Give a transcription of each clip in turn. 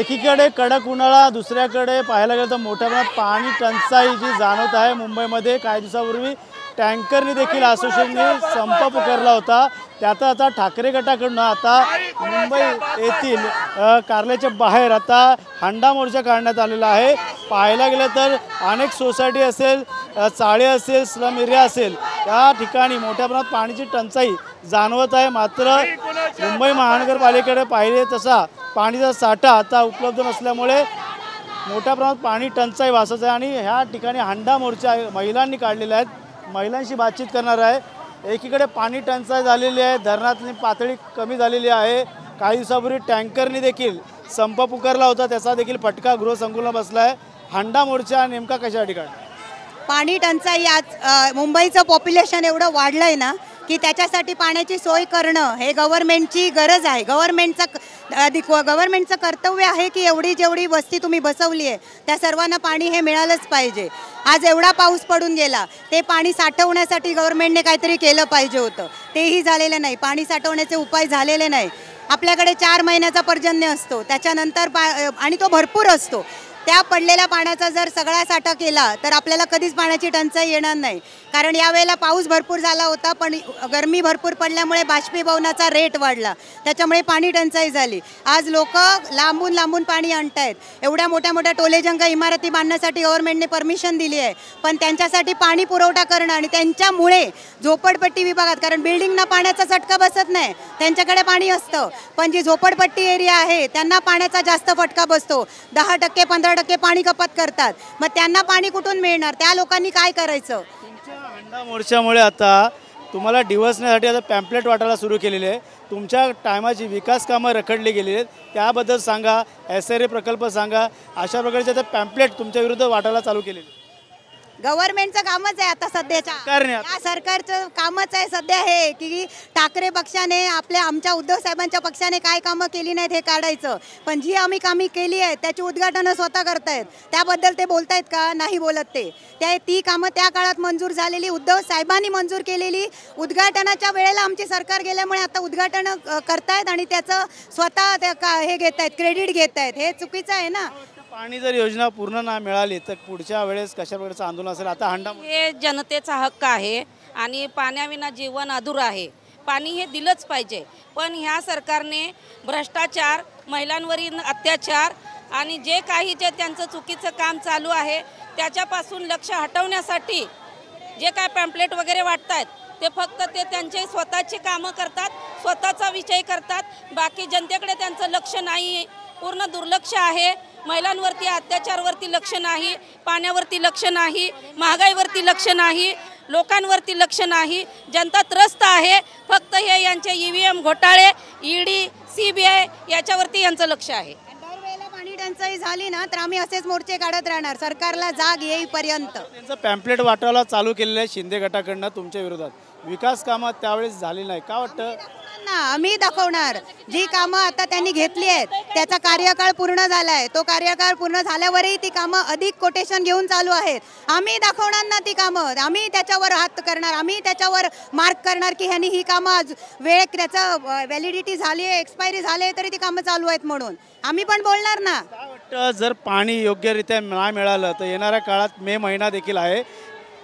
एकीकडे कडक उन्हाळा, दुसऱ्याकडे पाहायला गेलं तर मोठ्या प्रमाणात पाणी टंचाई जी जाणवत आहे मुंबईमध्ये. काही दिवसापूर्वी टँकरनी देखील असोसिएशनने संप पुकारला होता. त्यात आता ठाकरे गटाकडून आता मुंबई येथील कार्यालयाच्या बाहेर आता हंडा मोर्चा काढण्यात आलेला आहे. पाहायला गेलं तर अनेक सोसायटी असेल, चाळे असेल, स्लम एरिया असेल, त्या ठिकाणी मोठ्या प्रमाणात पाण्याची टंचाई जाणवत आहे. मात्र मुंबई महानगरपालिकेकडे पाहिले तसा पाणीचा साठा आता उपलब्ध नसल्यामुळे मोठ्या प्रमाणात पाणी टंचाई वासत आहे. आणि ह्या ठिकाणी हंडा मोर्चा महिलांनी काढलेला आहे. महिलांशी बातचीत करणार आहे. एकीकडे पाणी टंचाई झालेली आहे, धरणातली पातळी कमी झालेली आहे. काही दिवसापूर्वी टँकरनी देखील संप पुकारला होता, त्याचा देखील फटका गृहसंकुलाला बसला आहे. हंडा मोर्चा नेमका कशा ठिकाणी? पाणी टंचाई आज मुंबईचं पॉप्युलेशन एवढं वाढलं आहे ना की त्याच्यासाठी पाण्याची सोय करणं हे गव्हर्नमेंटची गरज आहे. गव्हर्नमेंटचं कर्तव्य आहे की एवढी जेवढी वस्ती तुम्ही बसवली आहे त्या सर्वांना पाणी हे मिळालंच पाहिजे. आज एवढा पाऊस पडून गेला, ते पाणी साठवण्यासाठी गव्हर्नमेंटने काहीतरी केलं पाहिजे होतं, तेही झालेलं नाही. पाणी साठवण्याचे उपाय झालेले नाही. आपल्याकडे 4 महिन्याचा पर्जन्य असतो, त्याच्यानंतर आणि तो भरपूर असतो. त्या पडलेल्या पाण्याचा जर सगळा साठा केला तर आपल्याला कधीच पाण्याची टंचाई येणार नाही. कारण यावेळेला पाऊस भरपूर झाला होता, पण गरमी भरपूर पडल्यामुळे बाष्पीभवनाचा रेट वाढला, त्याच्यामुळे पाणी टंचाई झाली. आज लोक लांबून लांबून पाणी आणतायत. एवढ्या मोठ्या मोठ्या टोलेजंगा इमारती बांधण्यासाठी गव्हर्नमेंटने परमिशन दिली आहे, पण त्यांच्यासाठी पाणी पुरवठा करणं आणि त्यांच्यामुळे झोपडपट्टी विभागात, कारण बिल्डिंगना पाण्याचा चटका बसत नाही, त्यांच्याकडे पाणी असतं, पण जी झोपडपट्टी एरिया आहे त्यांना पाण्याचा जास्त फटका बसतो. 10% 15% पाणी कपात करतात. मग त्यांना पाणी कुठून मिळणार? त्या लोकांनी काय करायचं? हंडा मोर्चामुळे आता तुम्हाला डिवसण्यासाठी आता पॅम्पलेट वाटायला सुरू केलेले आहे. तुमच्या टायमाची विकास कामं रखडली गेलेली आहेत, त्याबद्दल सांगा. SRA प्रकल्प सांगा. अशा प्रकारचे आता पॅम्पलेट तुमच्या विरुद्ध वाटायला चालू केलेले. गव्हर्नमेंटचं कामच आहे आता सध्याच्या या सरकारचं कामच आहे सध्या हे की ठाकरे पक्षाने आमच्या उद्धव साहेबांच्या पक्षाने काय कामं केली नाहीत हे काढायचं. पण जी आम्ही कामी केली आहेत त्याची उद्घाटनं स्वतः करतायत, त्याबद्दल ते बोलतायत का? नाही बोलत. ती कामं त्या काळात मंजूर झालेली, उद्धव साहेबांनी मंजूर केलेली. उद्घाटनाच्या वेळेला आमची सरकार गेल्यामुळे आता उद्घाटनं करतायत आणि त्याचं स्वतः हे घेत आहेत, क्रेडिट घेत आहेत. हे चुकीचं आहे ना. पाणी जर योजना पूर्ण ना मिळाली तर पुढच्या वेळेस कशा प्रकारचं आंदोलन असेल? आता हंडा हे जनतेचा हक्क आहे आणि पाण्याविना जीवन अधुरं आहे. पाणी हे दिलंच पाहिजे. पण ह्या सरकारने भ्रष्टाचार, महिलांवरील अत्याचार आणि जे काही त्यांचं चुकीचं काम चालू आहे त्याच्यापासून लक्ष हटवण्यासाठी जे काय पॅम्पलेट वगैरे वाटतात ते फक्त त्यांचे स्वतःची कामं करतात, स्वतःचा विषय करतात. बाकी जनतेकडे त्यांचं लक्ष नाही, पूर्ण दुर्लक्ष आहे. महिलांवरती अत्याचारवरती लक्ष नाही, पाण्यावरती लक्ष नाही, महागाईवरती लक्ष नाही, लोकांवरती लक्ष नाही. जनता त्रस्त आहे. फक्त हे यांचे EVM घोटाळे, ED, CBI याच्यावरती यांचं लक्ष आहे. दरवेळेला पाणी टंचाई झाली ना तर आम्ही असेच मोर्चे काढत राहणार सरकारला जाग येईपर्यंत. त्यांचं पॅम्पलेट वाटायला चालू केलेलं आहे शिंदे गटाकडनं तुमच्या विरोधात. विकास कामं त्यावेळेस झाली नाही का वाटतं? आम्ही दाखवणार. जी कामं आता त्यांनी घेतली आहेत त्याचा कार्यकाळ पूर्ण झाला आहे. तो कार्यकाळ पूर्ण झाल्यावरही ती कामं अधिक कोटेशन घेऊन चालू आहेत. आम्ही दाखवणार ना ती कामं. आम्ही त्याच्यावर हात करणार, आम्ही त्याच्यावर मार्क करणार की ह्यांनी ही कामं वेळ त्याचं व्हॅलिडिटी झाली आहे, एक्सपायरी झाली आहे तरी ती कामं चालू आहेत म्हणून आम्ही पण बोलणार ना. काय वाटतं जर पाणी योग्यरित्या नाही मिळालं तर येणाऱ्या काळात मे महिना देखील आहे.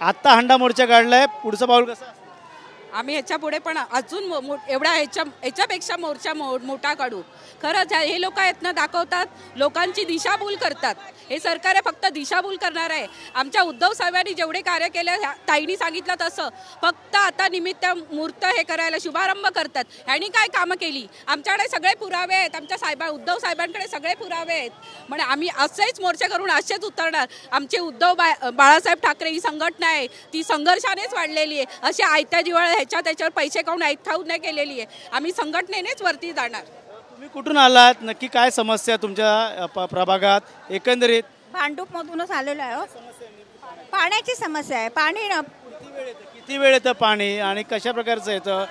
आत्ता हंडा मोर्चा काढलाय, पुढचं पाऊल कसं? आम्ही ह्याच्या पुढे पण अजून एवढा ह्याच्यापेक्षा मोर्चा मोठा काढू. खरंच हे लोक आहेत ना दाखवतात, लोकांची दिशाभूल करतात. हे सरकार आहे फक्त दिशाभूल करणार आहे. आमच्या उद्धव साहेबांनी जेवढे कार्य केले ताईंनी सांगितलं तसं फक्त आता निमित्त मूर्त हे करायला शुभारंभ करतात. ह्यांनी काय कामं केली? आमच्याकडे सगळे पुरावे आहेत. आमच्या उद्धव साहेबांकडे सगळे पुरावे आहेत. म्हणजे आम्ही असेच मोर्चे करून असेच उतरणार. आमचे उद्धव बाळासाहेब ठाकरे ही संघटना आहे ती संघर्षानेच वाढलेली आहे. अशी आयत्या जिवाळा त्याच्यावर पैसे खाऊन खाऊन नाही केलेली आहे. आम्ही संघटनेनेच वरती जाणार. तुम्ही कुठून आलात? नक्की काय समस्या तुमच्या प्रभागात? एकंदरीत भांडूप मधूनच आलेलो आहे. पाण्याची समस्या आहे. पाणी किती वेळ येतं पाणी आणि कशा प्रकारचं येतं?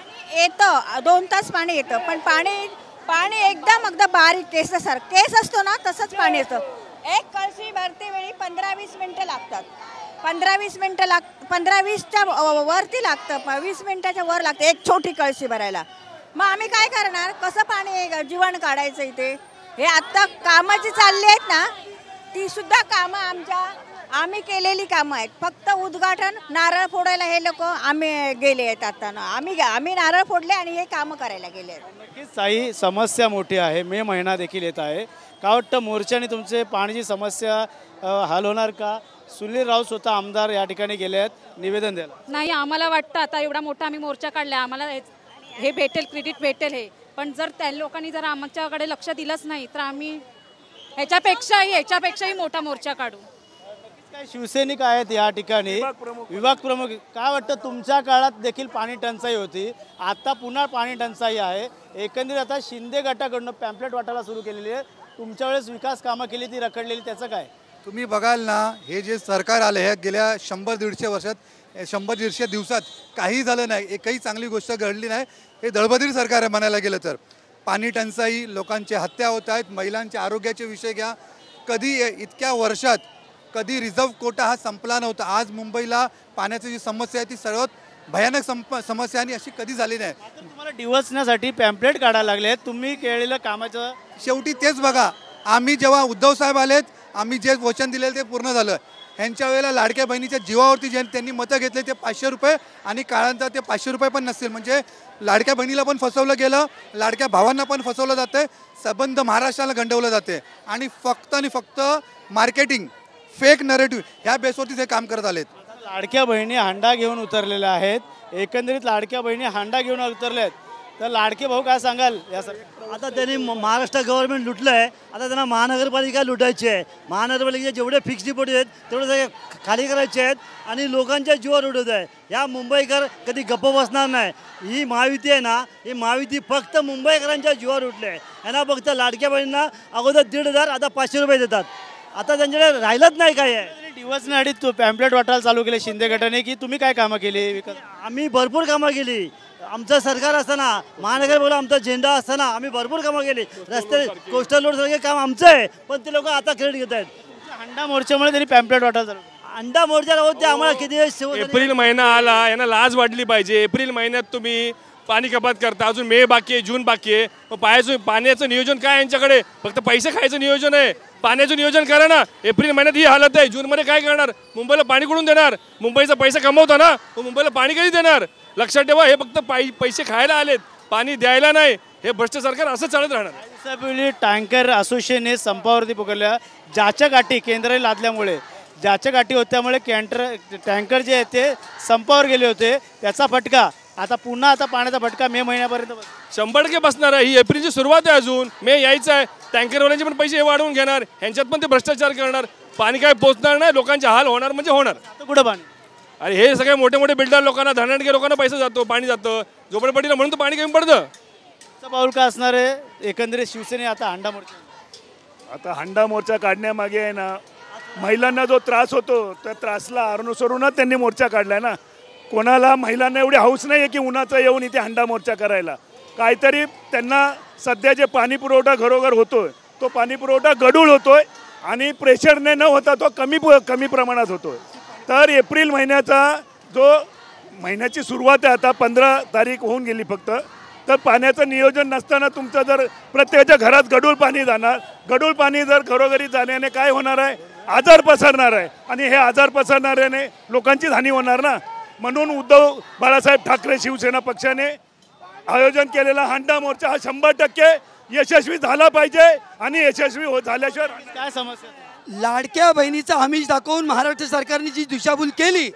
2 तास पाणी येतं, पण पाणी एकदम बारीक केस असतो ना तसंच पाणी येतं. एक कळशी भरते वेळी 15-20 मिनिटं लागतात. 15-20 मिनिटं 15-20च्या वरती लागतं. 20 मिनिटाच्या वर लागतं एक छोटी कळशी भरायला. मग आम्ही काय करणार? कसं पाणी जीवन काढायचं इथे? हे आत्ता कामं जी चालली आहेत ना ती सुद्धा कामं आम्ही केलेली कामं आहेत. फक्त उद्घाटन नारळ फोडायला हे लोक आम्ही गेले आहेत. आता आम्ही नारळ फोडले आणि हे कामं करायला गेले आहेत. नक्कीच ताई, समस्या मोठी आहे. मे महिना देखील येत आहे. का वाटतं मोर्चाने तुमचे पाण्याची समस्या हल होणार का? सुनील राऊत स्वतः आमदार या ठिकाणी गेले आहेत निवेदन द्यायला. नाही, आम्हाला वाटतं आता एवढा मोठा आम्ही मोर्चा काढला, आम्हाला हे भेटेल, क्रेडिट भेटेल हे. पण जर त्या लोकांनी जर आमच्याकडे लक्ष दिलंच नाही तर आम्ही ह्याच्यापेक्षाही मोठा मोर्चा काढू. काय शिवसैनिक आहेत या ठिकाणी, विभाग प्रमुख. काय वाटतं तुमच्या काळात देखील पाणी टंचाई होती, आता पुन्हा पाणी टंचाई आहे. एकंदरीत आता शिंदे गटाकडून पॅम्पलेट वाटायला सुरू केलेली आहे. तुमच्या वेळेस विकास कामं केली ती रखडलेली, त्याचं काय? तुम्ही बघाल ना, हे जे सरकार आलं हे गेल्या 100-150 वर्षात 100-150 दिवसात काही झालं नाही, एकही चांगली गोष्ट घडली नाही. हे दळबद्री सरकार आहे म्हणायला गेलं तर. पाणी टंचाई, लोकांच्या हत्या होत आहेत, महिलांच्या आरोग्याचे विषय घ्या. कधी इतक्या वर्षात कधी रिझर्व्ह कोटा हा संपला नव्हता. आज मुंबईला पाण्याची जी समस्या आहे ती सर्वात भयानक समस्या आणि अशी कधी झाली नाही. तुम्हाला डिवचण्यासाठी पॅम्पलेट काढायला लागले, तुम्ही केलेलं कामाचं शेवटी तेच बघा. आम्ही जेव्हा उद्धव साहेब आलेत, आम्ही जे वचन दिलेलं ते पूर्ण झालं. ह्यांच्या वेळेला लाडक्या बहिणीच्या जीवावरती जे त्यांनी मतं घेतले ते 500 रुपये आणि काळांतर ते 500 रुपये पण नसतील. म्हणजे लाडक्या बहिणीला पण फसवलं गेलं, लाडक्या भावांना पण फसवलं जातं, संबंध महाराष्ट्राला गंडवलं जाते आणि फक्त मार्केटिंग, फेक नरेटिव्ह ह्या बेसवरतीच हे काम करत आलेत. लाडक्या बहिणी हांडा घेऊन उतरलेल्या आहेत. एकंदरीत लाडक्या बहिणी हांडा घेऊन उतरल्या आहेत, तर लाडके भाऊ काय सांगाल यासाठी? आता त्यांनी महाराष्ट्र गव्हर्नमेंट लुटलं आहे, आता त्यांना महानगरपालिका लुटायची आहे. महानगरपालिकेचे जेवढे फिक्स डिपॉझिट आहेत तेवढे सगळे खाली करायचे आहेत आणि लोकांच्या जीवावर उडवत आहे. या मुंबईकर कधी गप्प बसणार नाही. ही महायुती आहे ना, ही महायुती फक्त मुंबईकरांच्या जीवावर उठले आहे. यांना फक्त लाडक्या बहिणींना अगोदर 1,500 आता 500 रुपये देतात. आता त्यांच्याकडे राहिलंच नाही काय आहे. डिवचण्यासाठी तो पॅम्पलेट वाटायला चालू केले शिंदे गटाने, की तुम्ही काय कामं केली? विकास आम्ही भरपूर कामं केली. आमचं सरकार असताना, महानगर बोला आमचा झेंडा असताना आम्ही भरपूर कामं केली. रस्ते, कोस्टल रोड सारखे काम आमचं आहे, पण ते लोक आता क्रेडिट घेत आहेत. हांडा मोर्चामुळे त्यांनी पॅम्पलेट वाटायला चालू केलं. अंडा मोर्चा होते आम्हाला किती एप्रिल महिना आला, यांना लाज वाटली पाहिजे. एप्रिल महिन्यात तुम्ही पाणी कपात करता, अजून मे बाकी आहे, जून बाकी आहे. मग पाण्याचं नियोजन काय यांच्याकडे? फक्त पैसे खायचं नियोजन आहे. पाण्याचं नियोजन करा ना. एप्रिल महिन्यात ही हालत आहे, जूनमध्ये काय करणार? मुंबईला पाणी कुठून देणार? मुंबईचा पैसा कमवता ना, मग मुंबईला पाणी कधी देणार? लक्षात ठेवा, हे फक्त पैसे खायला आलेत, पाणी द्यायला नाही. हे भ्रष्ट सरकार असं चालत राहणार. टँकर असोसिएशनने संपावरती पुकारल्या, ज्याच्या गाठी केंद्राने लादल्यामुळे, ज्याच्या गाठी होत्यामुळे टँकर जे आहेत ते संपावर गेले होते. त्याचा फटका आता पुन्हा पाण्याचा फटका मे महिन्यापर्यंत 100% बसणार आहे. ही एप्रिलची सुरुवात आहे, अजून मे यायचं आहे. टँकरवाल्यांचे पण पैसे वाढवून घेणार, ह्यांच्यात पण ते भ्रष्टाचार करणार. पाणी काय पोचणार नाही, लोकांचे हाल होणार म्हणजे होणार. कुठं पाणी? अरे हे सगळे मोठे मोठे बिल्डर लोकांना, धनाढ्य लोकांना पैसा जातो, पाणी जातं. झोपडपट्टीला म्हणून तर पाणी कमी पडतं. पाऊल का असणार आहे? एकंदरीत शिवसेने आता हांडा मोर्चा, आता हांडा मोर्चा काढण्यामागे आहे ना, महिलांना जो त्रास होतो त्या त्रासला अनुसरूनच त्यांनी मोर्चा काढलाय ना. कोणाला महिलांना एवढी हौस नाही आहे की उन्हाचं येऊन इथे हांडा मोर्चा करायला. काहीतरी त्यांना सध्या जे पाणी पुरवठा घरोघर होतोय तो पाणी पुरवठा गढूळ होतोय आणि प्रेशरने न होता तो कमी प्रमाणात होतोय. तर एप्रिल महिन्याचा जो महिन्याची सुरुवात आहे, आता 15 तारीख होऊन गेली फक्त, तर पाण्याचं नियोजन नसताना तुमचं जर प्रत्येकाच्या घरात गढूळ पाणी जाणार, गढूळ पाणी जर घरोघरी जाण्याने काय होणार आहे? आजार पसरणार आहे आणि हे आजार पसरणाऱ्याने लोकांचीच हानी होणार ना. म्हणून उद्धव बाळासाहेब ठाकरे शिवसेना पक्षाने आयोजन केलेला हांडा मोर्चा हा 100% यशस्वी झाला पाहिजे आणि यशस्वी झाल्याशिवाय काय समस्या? लाडक्या बहिणीचा आमिष दाखवून महाराष्ट्र सरकारने जी दिशाभूल केली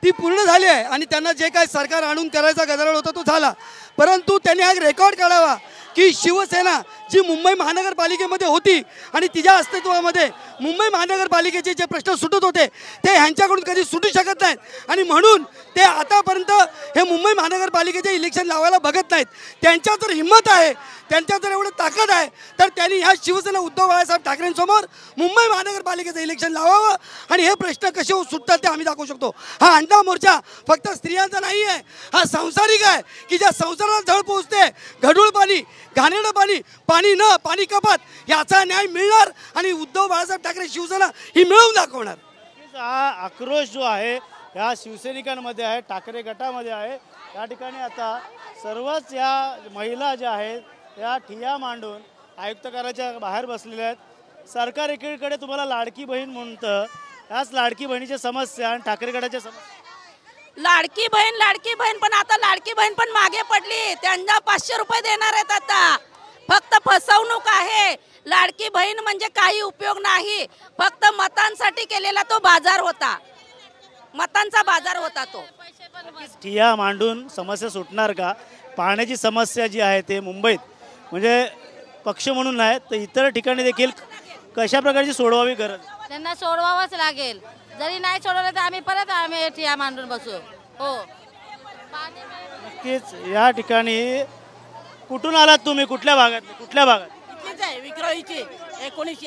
ती पूर्ण झाली आहे आणि त्यांना जे काय सरकार आणून करायचा गदारोळ होता तो झाला. परंतु त्यांनी हा रेकॉर्ड काढावा की शिवसेना जी मुंबई महानगरपालिकेमध्ये होती आणि तिच्या अस्तित्वामध्ये मुंबई महानगरपालिकेचे जे प्रश्न सुटत होते ते ह्यांच्याकडून कधी सुटू शकत नाहीत आणि म्हणून ते आतापर्यंत हे मुंबई महानगरपालिकेचे इलेक्शन लावायला बघत नाहीत. त्यांच्या जर हिंमत आहे, त्यांच्या जर एवढं ताकद आहे तर त्यांनी ह्या शिवसेना उद्धव बाळासाहेब ठाकरेंसमोर मुंबई महानगरपालिकेचं इलेक्शन लावावं आणि हे प्रश्न कसे सुटतात ते आम्ही दाखवू शकतो. हा हांडा मोर्चा फक्त स्त्रियांचा नाही आहे, हा सांसारिक आहे की ज्या संसाराला झळ पोहोचते. गढूळ पाणी, घाणेरडं पाणी न पाणी कपात याचा न्याय मिळणार आणि उद्धव बाळासाहेब ठाकरे शिवसेना ही मिळवून दाखवणार. हा आक्रोश जो आहे या शिवसैनिकांमध्ये आहे, ठाकरे गटामध्ये आहे. या ठिकाणी आता सर्वच या महिला ज्या आहेत त्या ठिय्या मांडून आयुक्त कार्यालयाच्या बाहेर बसलेले आहेत. सरकार एकीकडे तुम्हाला लाडकी बहीण म्हणतं, ह्याच लाडकी बहिणीच्या समस्या आणि ठाकरे गटाच्या समस्या. लाडकी बहीण पण आता लाडकी बहीण पण मागे पडली. त्यांना 500 रुपये देणार आहेत आता. फक्त फसवणूक आहे. लाडकी बहीण म्हणजे काही उपयोग नाही. फक्त मतांसाठी केलेला तो बाजार होता. मतांचा बाजार होता तो. ठिया मांडून समस्या सुटणार का? पाण्याची समस्या जी आहे ते मुंबईत म्हणजे पक्ष म्हणून नाही तर इतर ठिकाणी देखील कशा प्रकारची सोडवावी गरज? त्यांना सोडवावंच लागेल. जरी नाही सोडवलं तर आम्ही ठिया मांडून बसू. हो नक्कीच. या ठिकाणी कुठून आलात तुम्ही? कुठल्या भागात? इथलीच आहे, विक्रोळीची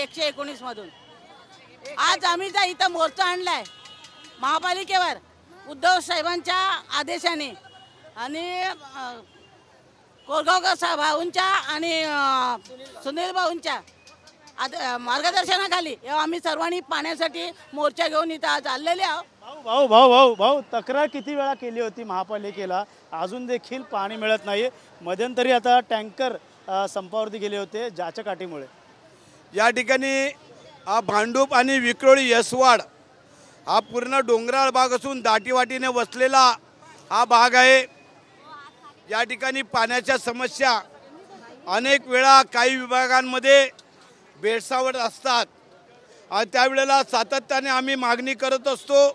119 मधून. आज आम्ही इथं मोर्चा आणलाय महापालिकेवर उद्धव साहेबांच्या आदेशाने आणि कोरगावकर भाऊंच्या आणि सुनील भाऊंच्या मार्गदर्शनाखाली आम्ही सर्वांनी पाण्यासाठी मोर्चा घेऊन इथं आज आलेले आहोत. भाऊ तक्रार किती वेळा केली होती महापालिकेला, अजून देखील पाणी मिळत नाही. मध्यंतरी आता टँकर संपावरती गेले होते ज्याच्या काठीमुळे. या ठिकाणी हा भांडूप आणि विक्रोळी यसवाड हा पूर्ण डोंगराळ भाग असून दाटीवाटीने वसलेला हा भाग आहे. या ठिकाणी पाण्याच्या समस्या अनेक वेळा काही विभागांमध्ये बेडसावत असतात. त्यावेळेला सातत्याने आम्ही मागणी करत असतो.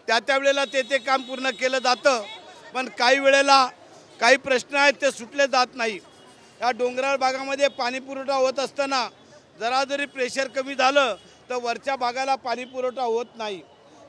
त्यावेळेला ते काम पूर्ण केलं जातं. पण काही वेळेला काही प्रश्न आहेत ते सुटले जात नाही. या डोंगराळ भागामध्ये पाणी पुरवठा होत असताना जरा जरी प्रेशर कमी झालं तर वरच्या भागाला पाणी पुरवठा होत नाही.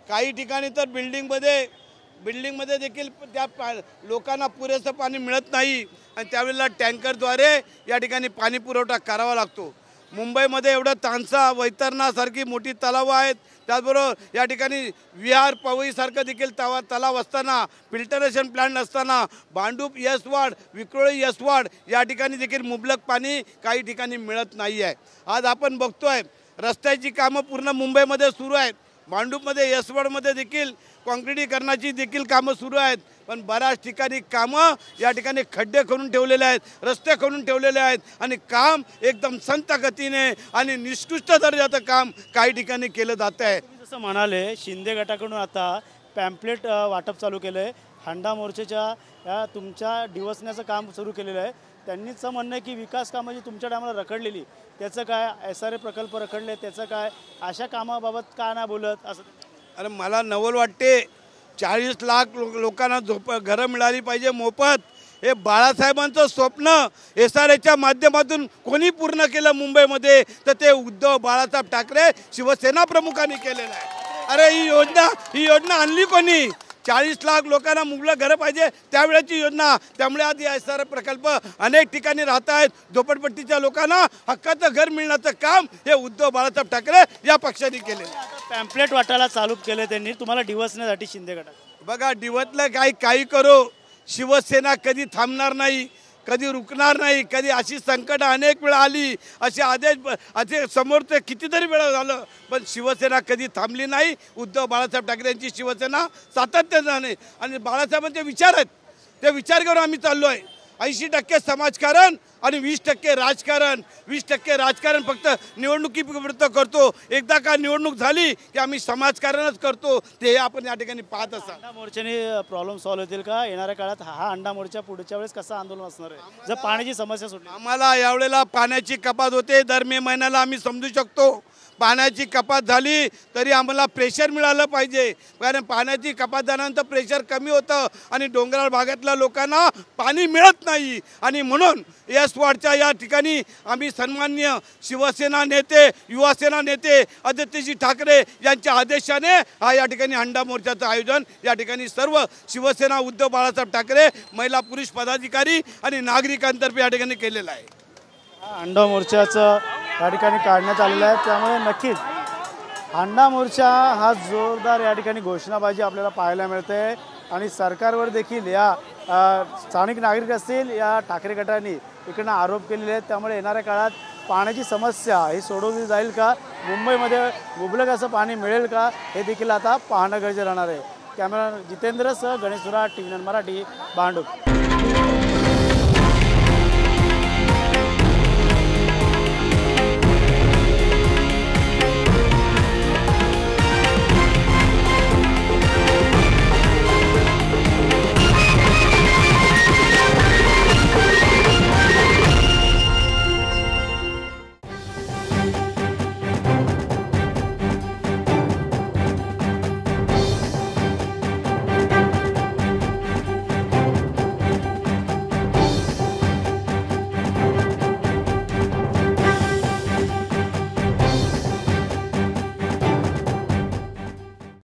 काही ठिकाणी तर बिल्डिंगमध्ये देखील त्या लोकांना पुरेसं पाणी मिळत नाही आणि त्यावेळेला टँकरद्वारे या ठिकाणी पाणी पुरवठा करावा लागतो. मुंबईमध्ये एवढं तानसा वैतरणासारखी मोठी तलाव आहेत. त्याचबरोबर या ठिकाणी विहार पवईसारखं देखील तलाव असताना, फिल्टरेशन प्लांट असताना भांडूप यसवाड विक्रोळी यसवाड या ठिकाणी देखील मुबलक पाणी काही ठिकाणी मिळत नाही आहे. आज आपण बघतोय रस्त्याची कामं पूर्ण मुंबईमध्ये सुरू आहेत. भांडूपमध्ये यसवाडमध्ये देखील काँक्रिटीकरणाची देखील कामं सुरू आहेत. पण बऱ्याच ठिकाणी कामं या ठिकाणी खड्डे करून ठेवलेले आहेत, रस्ते करून ठेवलेले आहेत आणि काम एकदम संत गतीने आणि निष्कृष्ट दर्जाचं काम काही ठिकाणी केलं जात आहे. जसं म्हणाले शिंदे गटाकडून आता पॅम्पलेट वाटप चालू केलं आहे. हांडा मोर्चाच्या या तुमच्या डिवसण्याचं काम सुरू केलेलं आहे. त्यांनीच म्हणणं आहे की विकास कामं जी तुमच्या टायमाला रखडलेली त्याचं काय, SRA प्रकल्प रखडले त्याचं काय, अशा कामाबाबत का नाही बोलत असं? अरे मला नवल वाटते 40 लाख लोकांना घरं मिळाली पाहिजे मोफत. हे बाळासाहेबांचं स्वप्न SRAच्या माध्यमातून कोणी पूर्ण केलं मुंबईमध्ये तर ते उद्धव बाळासाहेब ठाकरे शिवसेना प्रमुखांनी केलेलं आहे. अरे ही योजना आणली कोणी? 40 लाख लोकांना मुबलक घरं पाहिजे त्यावेळेची योजना. त्यामुळे आज SRA प्रकल्प अनेक ठिकाणी राहत आहेत. झोपडपट्टीच्या लोकांना हक्काचं घर मिळण्याचं काम हे उद्धव बाळासाहेब ठाकरे या पक्षाने केले. पॅम्पलेट वाटायला चालू केले त्यांनी तुम्हाला डिवसण्यासाठी शिंदे गटात. बघा डिवतलं काही करो, शिवसेना कधी थांबणार नाही, कधी रुकणार नाही. कधी अशी संकट अनेक वेळा आली, असे समोर कितीतरी वेळा झालं पण शिवसेना कधी थांबली नाही. उद्धव बाळासाहेब ठाकरे यांची शिवसेना सातत्याने आणि बाळासाहेबांचे विचार आहेत ते विचार करून आम्ही चाललो आहे. 80% समाजकारण आणि 20% राजकारण. 20% राजकारण फक्त निवडणुकीपुरतं करतो. एकदा का निवडणूक झाली की आम्ही समाजकारणच करतो. ते आपण या ठिकाणी पाहत असाल. अंडा मोर्चाने प्रॉब्लेम सॉल्व्ह होतील का येणाऱ्या काळात? हा अंडा मोर्चा पुढच्या वेळेस कसं आंदोलन असणार आहे जर पाण्याची समस्या सुटली? आम्हाला यावेळेला पाण्याची कपात होते. दर मे महिन्याला आम्ही समजू शकतो. पाण्याची कपात झाली तरी आम्हाला प्रेशर मिळालं पाहिजे. कारण पाण्याची कपात झाल्यानंतर प्रेशर कमी होतं आणि डोंगराळ भागातल्या लोकांना पाणी मिळत नाही. आणि म्हणून यसवाडच्या या ठिकाणी आम्ही सन्माननीय शिवसेना नेते, युवासेना नेते आदित्यजी ठाकरे यांच्या आदेशाने हा या ठिकाणी हंडा मोर्चाचं आयोजन या ठिकाणी सर्व शिवसेना उद्धव बाळासाहेब ठाकरे महिला पुरुष पदाधिकारी आणि नागरिकांतर्फे या ठिकाणी केलेलं आहे. अंडा मोर्चाचं या ठिकाणी काढण्यात आलेलं आहे. त्यामुळे नक्कीच अंडा मोर्चा हा जोरदार या ठिकाणी घोषणाबाजी आपल्याला पाहायला मिळते आणि सरकारवर देखील या स्थानिक नागरिक असतील या ठाकरे गटांनी इकडनं आरोप केलेले आहेत. त्यामुळे येणाऱ्या काळात पाण्याची समस्या ही सोडवली जाईल का, मुंबईमध्ये मुबलक असं पाणी मिळेल का, हे देखील आता पाहणं गरजेचं राहणार आहे. कॅमेरा जितेंद्रसह गणेश सुराट, TV9 मराठी, भांडूप.